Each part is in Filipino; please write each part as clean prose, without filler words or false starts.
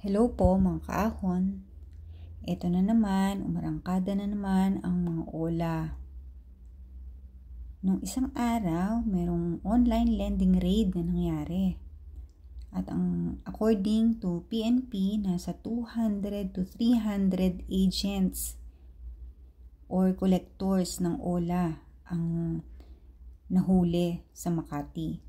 Hello po mga kaahon. Ito na naman, umarangkada na naman ang mga ola. Nung isang araw, merong online lending raid na nangyari. At according to PNP, nasa 200 to 300 agents or collectors ng ola ang nahuli sa Makati.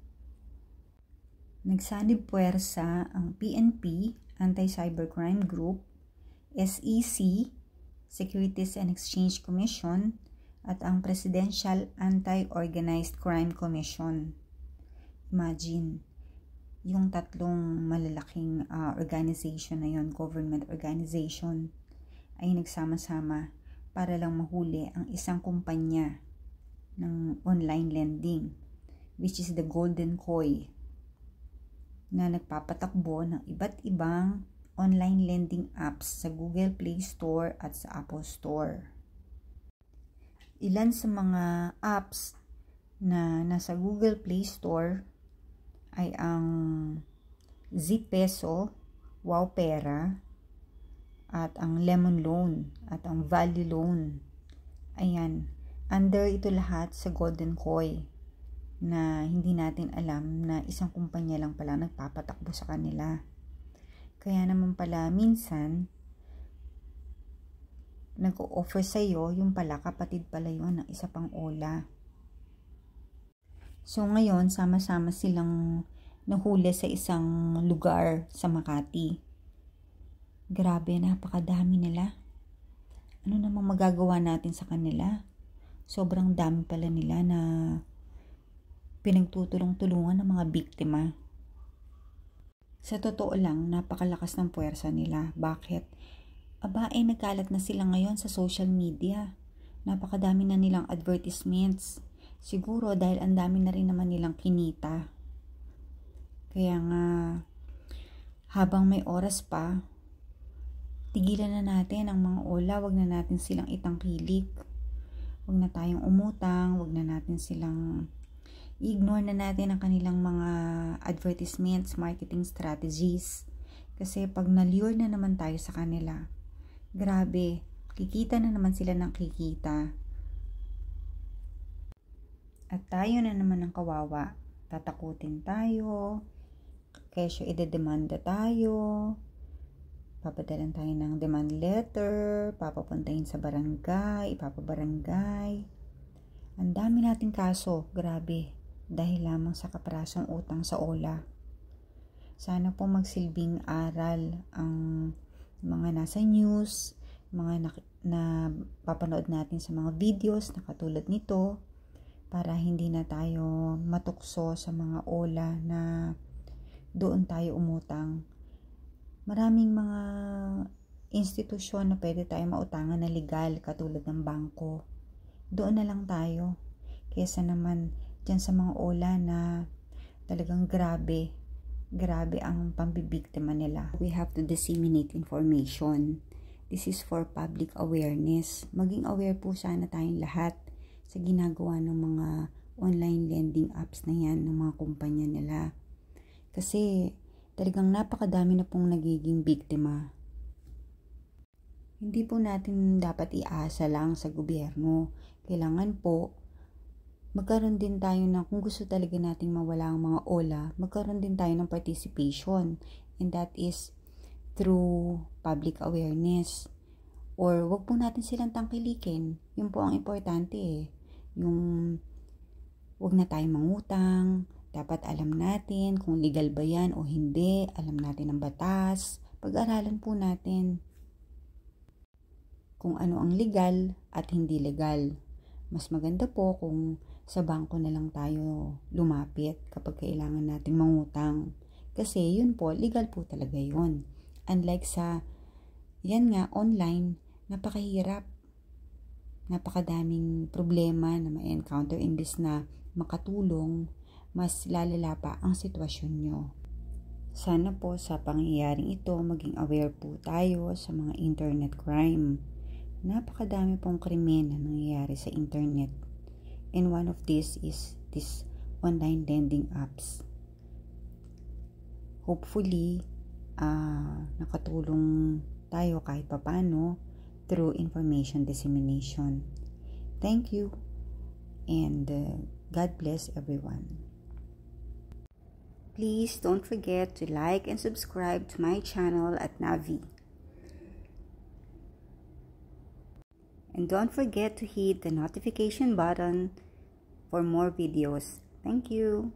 Nagsanib puwersa ang PNP, Anti-Cybercrime Group, SEC, Securities and Exchange Commission, at ang Presidential Anti-Organized Crime Commission. Imagine, yung tatlong malalaking organization na yun, government organization, ay nagsama-sama para lang mahuli ang isang kumpanya ng online lending, which is the Golden Koi, na nagpapatakbo ng iba't ibang online lending apps sa Google Play Store at sa Apple Store. Ilan sa mga apps na nasa Google Play Store ay ang Zpeso, Wowpera, at ang Lemon Loan at ang Value Loan. Ayan, under ito lahat sa Golden Koi na hindi natin alam na isang kumpanya lang pala nagpapatakbo sa kanila. Kaya naman pala minsan nag-o-offer sa'yo yung pala kapatid pala yun ng isa pang ola. So ngayon sama-sama silang nahuli sa isang lugar sa Makati. Grabe, napakadami nila. Ano namang magagawa natin sa kanila? Sobrang dami pala nila na pinagtutulong-tulungan ng mga biktima. Sa totoo lang, napakalakas ng puwersa nila. Bakit? Nagkalat na sila ngayon sa social media. Napakadami na nilang advertisements. Siguro dahil ang dami na rin naman nilang kinita. Kaya nga, habang may oras pa, tigilan na natin ang mga ola. Wag na natin silang itangkilik. Wag na tayong umutang. Wag na natin silang i-ignore na natin ang kanilang mga advertisements, marketing strategies. Kasi pag na-lure na naman tayo sa kanila, grabe, kikita na naman sila ng kikita. At tayo na naman ang kawawa. Tatakutin tayo, kesyo idedemanda tayo, papadalan tayo ng demand letter, papapuntahin sa barangay, ipapabarangay. Ang dami nating kaso, grabe. Dahil lamang sa kaprasong utang sa ola. Sana po magsilbing aral ang mga nasa news, mga na papanood natin sa mga videos na katulad nito, para hindi na tayo matukso sa mga ola na doon tayo umutang. Maraming mga institusyon na pwede tayo mautangan na legal katulad ng bangko. Doon na lang tayo kaysa naman dyan sa mga ola na talagang grabe ang pambibiktima nila. We have to disseminate information. This is for public awareness. Maging aware po sana tayong lahat sa ginagawa ng mga online lending apps na yan, ng mga kumpanya nila. Kasi talagang napakadami na pong nagiging biktima. Hindi po natin dapat iasa lang sa gobyerno. Kailangan po magkaroon din tayo na kung gusto talaga nating mawala ang mga ola, magkaroon din tayo ng participation, and that is through public awareness. Or wag po natin silang tangkilikin. Yun po ang importante eh. Yung wag na tayong mangutang, dapat alam natin kung legal ba yan o hindi, alam natin ang batas, pag-aralan po natin kung ano ang legal at hindi legal. Mas maganda po kung sa bangko na lang tayo lumapit kapag kailangan nating mangutang. Kasi yun po, legal po talaga yun. Unlike sa, yan nga, online, napakahirap. Napakadaming problema na ma-encounter imbis na makatulong, mas lalala pa ang sitwasyon nyo. Sana po sa pangyayaring ito, maging aware po tayo sa mga internet crime. Napakadami pong krimen na nangyayari sa internet. And one of this is this online lending apps. Hopefully, nakatulong tayo kahit papano through information dissemination. Thank you, and God bless everyone. Please don't forget to like and subscribe to my channel at Navi. And don't forget to hit the notification button for more videos. Thank you.